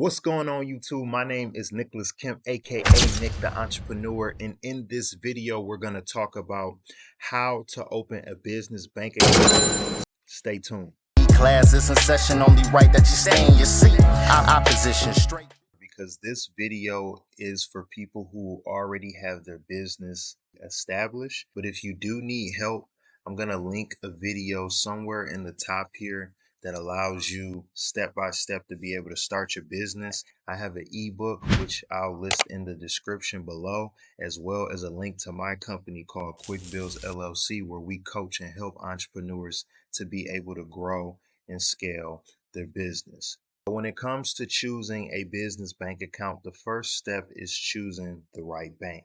What's going on, YouTube? My name is Nicholas Kemp, aka Nick the Entrepreneur, and in this video we're going to talk about how to open a business bank account. Stay tuned. Class is in session, only right that you stay in your seat. Opposition straight. Because this video is for people who already have their business established. But if you do need help, I'm going to link a video somewhere in the top here that allows you step by step to be able to start your business. I have an ebook which I'll list in the description below, as well as a link to my company called QuikBills LLC, where we coach and help entrepreneurs to be able to grow and scale their business. When it comes to choosing a business bank account, the first step is choosing the right bank.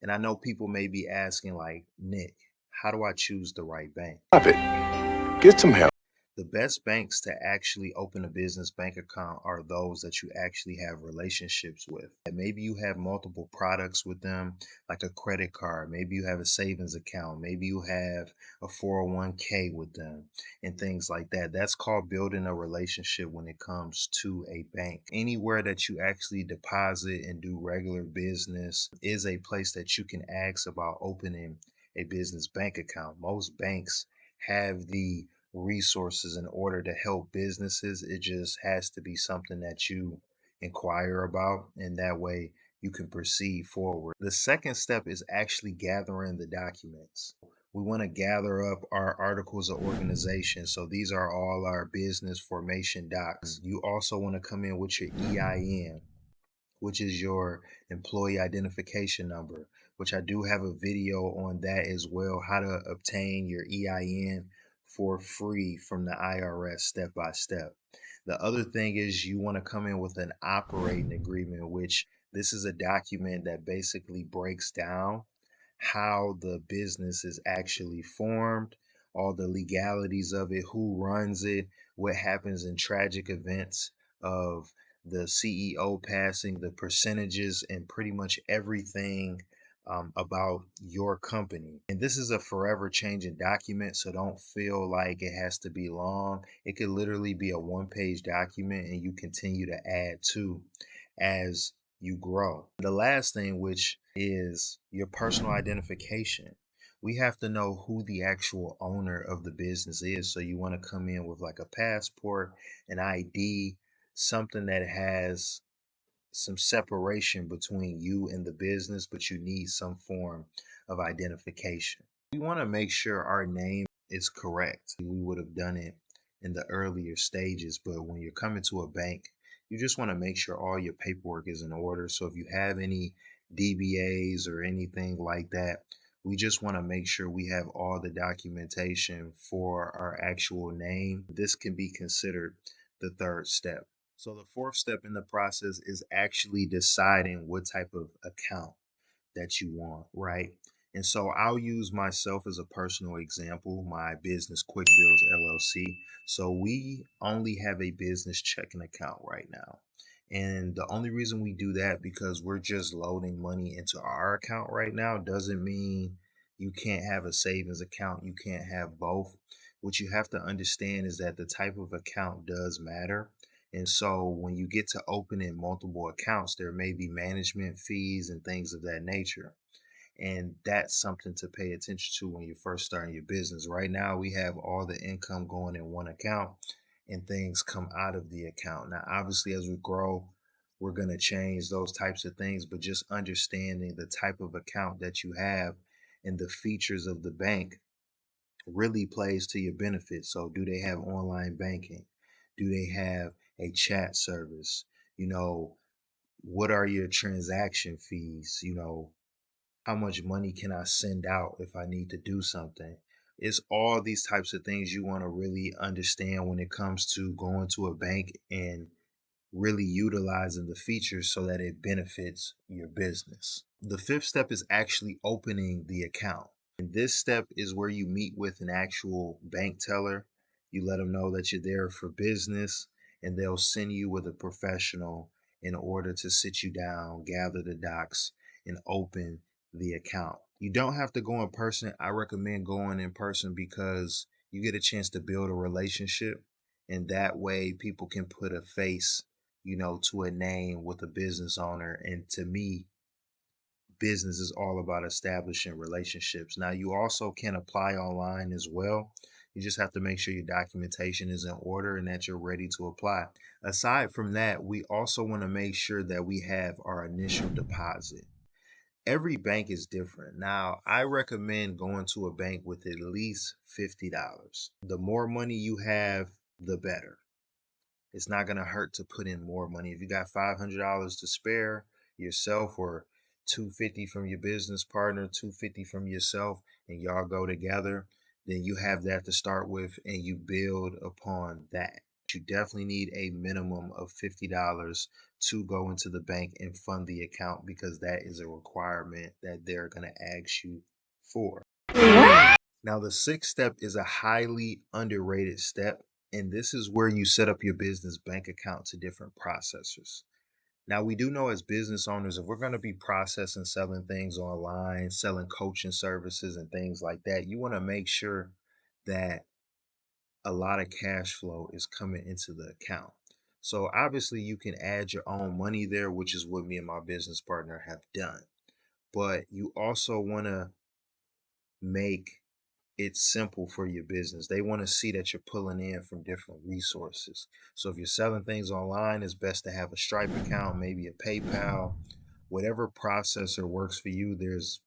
And I know people may be asking, like, Nick, how do I choose the right bank? Stop it. Get some help. The best banks to actually open a business bank account are those that you actually have relationships with. And maybe you have multiple products with them, like a credit card. Maybe you have a savings account. Maybe you have a 401k with them and things like that. That's called building a relationship when it comes to a bank. Anywhere that you actually deposit and do regular business is a place that you can ask about opening a business bank account. Most banks have the resources in order to help businesses. It just has to be something that you inquire about, and that way you can proceed forward. The second step is actually gathering the documents. We want to gather up our articles of organization. So these are all our business formation docs. You also want to come in with your EIN, which is your employee identification number, which I do have a video on that as well, how to obtain your EIN for free from the IRS step by step. The other thing is you want to come in with an operating agreement, which this is a document that basically breaks down how the business is actually formed, all the legalities of it, who runs it, what happens in tragic events of the CEO passing, the percentages, and pretty much everything about your company. And this is a forever changing document, so don't feel like it has to be long. It could literally be a one-page document, and you continue to add to as you grow. The last thing, which is your personal identification. We have to know who the actual owner of the business is. So you want to come in with like a passport, an ID, something that has some separation between you and the business, but you need some form of identification. We want to make sure our name is correct. We would have done it in the earlier stages, but when you're coming to a bank, you just want to make sure all your paperwork is in order. So if you have any DBAs or anything like that, we just want to make sure we have all the documentation for our actual name. This can be considered the third step. So the fourth step in the process is actually deciding what type of account that you want, right? And so I'll use myself as a personal example, my business QuikBills LLC. So we only have a business checking account right now. And the only reason we do that because we're just loading money into our account right now doesn't mean you can't have a savings account. You can't have both. What you have to understand is that the type of account does matter. And so when you get to opening multiple accounts, there may be management fees and things of that nature. And that's something to pay attention to when you're first starting your business. Right now, we have all the income going in one account and things come out of the account. Now, obviously, as we grow, we're going to change those types of things, but just understanding the type of account that you have and the features of the bank really plays to your benefit. So do they have online banking? Do they have a chat service? What are your transaction fees? How much money can I send out if I need to do something? It's all these types of things you want to really understand when it comes to going to a bank and really utilizing the features so that it benefits your business. The fifth step is actually opening the account. And this step is where you meet with an actual bank teller. You let them know that you're there for business, and they'll send you with a professional in order to sit you down, gather the docs, and open the account. You don't have to go in person. I recommend going in person because you get a chance to build a relationship, and that way people can put a face, to a name with a business owner. And to me, business is all about establishing relationships. Now, you also can apply online as well. You just have to make sure your documentation is in order and that you're ready to apply. Aside from that, we also want to make sure that we have our initial deposit. Every bank is different. Now, I recommend going to a bank with at least $50. The more money you have, the better. It's not going to hurt to put in more money. If you got $500 to spare yourself, or $250 from your business partner, $250 from yourself, and y'all go together, then you have that to start with and you build upon that. You definitely need a minimum of $50 to go into the bank and fund the account, because that is a requirement that they're going to ask you for. Now, the sixth step is a highly underrated step, and this is where you set up your business bank account to different processors. Now, we do know as business owners, if we're going to be processing, selling things online, selling coaching services and things like that, you want to make sure that a lot of cash flow is coming into the account. So obviously you can add your own money there, which is what me and my business partner have done. But you also want to make it's simple for your business. They want to see that you're pulling in from different resources. So if you're selling things online, it's best to have a Stripe account, maybe a PayPal, whatever processor works for you. There's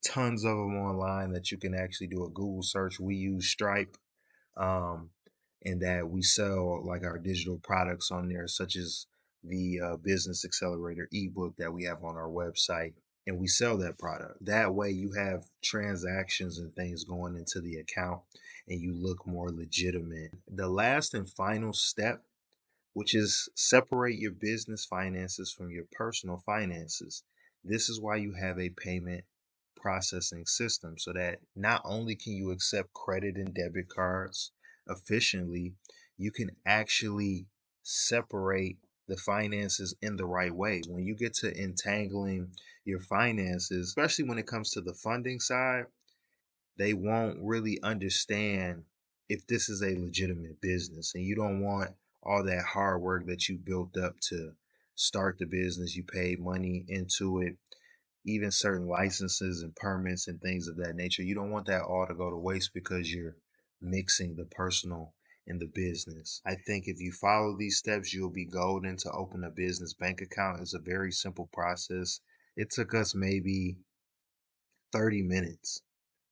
tons of them online that you can actually do a Google search. We use Stripe, and that we sell like our digital products on there, such as the Business Accelerator ebook that we have on our website, and we sell that product. That way you have transactions and things going into the account and you look more legitimate. The last and final step, which is separate your business finances from your personal finances. This is why you have a payment processing system, so that not only can you accept credit and debit cards efficiently, you can actually separate the finances in the right way. When you get to entangling your finances, especially when it comes to the funding side, they won't really understand if this is a legitimate business, and you don't want all that hard work that you built up to start the business. You paid money into it, even certain licenses and permits and things of that nature. You don't want that all to go to waste because you're mixing the personal and the business. I think if you follow these steps, you'll be golden to open a business bank account. It's a very simple process. It took us maybe 30 minutes,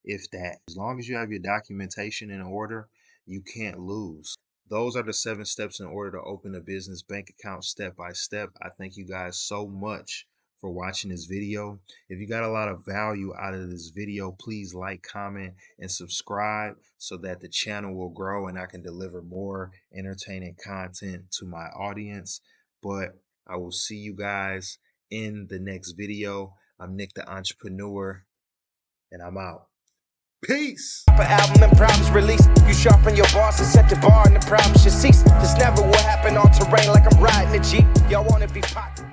if that. As long as you have your documentation in order, you can't lose. Those are the 7 steps in order to open a business bank account step by step. I thank you guys so much for watching this video. If you got a lot of value out of this video, please like, comment, and subscribe so that the channel will grow and I can deliver more entertaining content to my audience. But I will see you guys in the next video. I'm Nick the Entrepreneur, and I'm out. Peace. Album and problems release. You sharpen your bars and set the bar, and the problems should cease. This never will happen on terrain like I'm riding a Jeep. Y'all wanna be popular.